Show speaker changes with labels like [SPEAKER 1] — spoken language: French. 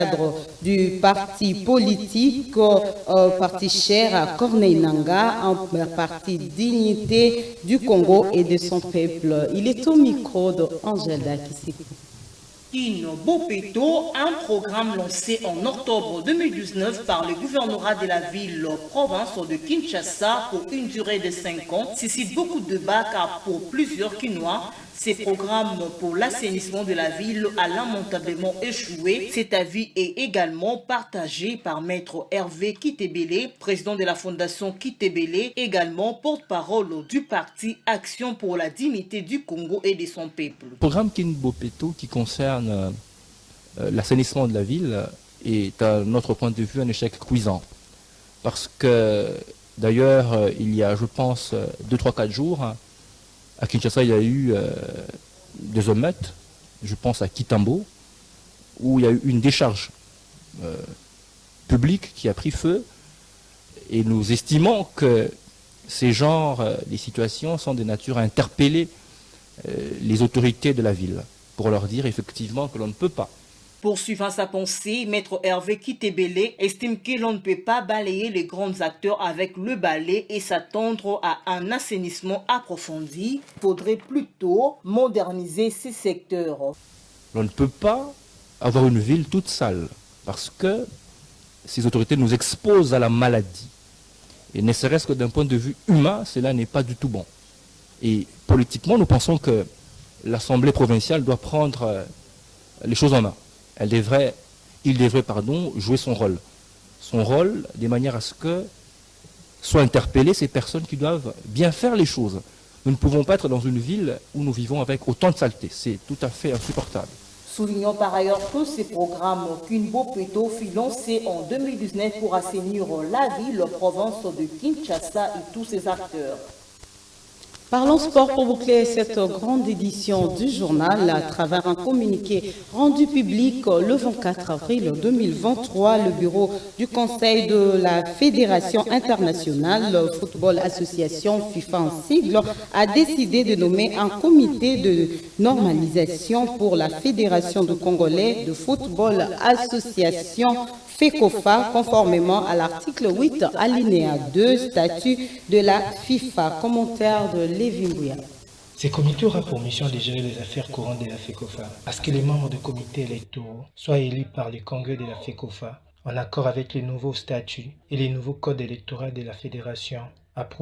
[SPEAKER 1] cadre du parti politique, parti cher à Corneille Nangaa, un parti dignité du Congo et de son peuple. Il est au micro de Angela Kisikou.
[SPEAKER 2] Bopeto, un programme lancé en octobre 2019 par le gouvernorat de la ville-province de Kinshasa pour une durée de 5 ans, suscite beaucoup de débats car pour plusieurs Kinois, ces programmes pour l'assainissement de la ville a lamentablement échoué. Cet avis est également partagé par Maître Hervé Kitebele, président de la fondation Kitebele, également porte-parole du parti Action pour la dignité du Congo et de son peuple.
[SPEAKER 3] Le programme Bopeto qui concerne l'assainissement de la ville est à notre point de vue un échec cuisant. Parce que d'ailleurs, il y a, je pense, 2, 3, 4 jours, à Kinshasa, il y a eu des émeutes, je pense à Kitambo, où il y a eu une décharge publique qui a pris feu. Et nous estimons que ces genres de situations sont de nature à interpeller les autorités de la ville, pour leur dire effectivement que l'on ne peut pas.
[SPEAKER 2] Poursuivant sa pensée, Maître Hervé Kitebele estime que l'on ne peut pas balayer les grands acteurs avec le balai et s'attendre à un assainissement approfondi. Il faudrait plutôt moderniser ces secteurs.
[SPEAKER 3] On ne peut pas avoir une ville toute sale parce que ces autorités nous exposent à la maladie. Et ne serait-ce que d'un point de vue humain, cela n'est pas du tout bon. Et politiquement, nous pensons que l'Assemblée provinciale doit prendre les choses en main. Il devrait jouer son rôle de manière à ce que soient interpellées ces personnes qui doivent bien faire les choses. Nous ne pouvons pas être dans une ville où nous vivons avec autant de saleté. C'est tout à fait insupportable.
[SPEAKER 2] Soulignons par ailleurs que ces programmes Bopeto fut lancé en 2019 pour assainir la ville, province de Kinshasa et tous ses acteurs.
[SPEAKER 1] Parlons sport pour boucler cette grande édition du journal à travers un communiqué rendu public le 24 avril 2023. Le bureau du Conseil de la Fédération internationale Football Association, FIFA en sigle, a décidé de nommer un comité de normalisation pour la Fédération de Congolais de Football Association FECOFA, conformément à l'article 8, alinéa 2, statut de la FIFA. Commentaire de Lévin Bouya.
[SPEAKER 4] Ce comité aura pour mission de gérer les affaires courantes de la FECOFA, à ce que les membres du comité électoraux soient élus par le congrès de la FECOFA, en accord avec les nouveaux statuts et les nouveaux codes électoraux de la fédération approuvés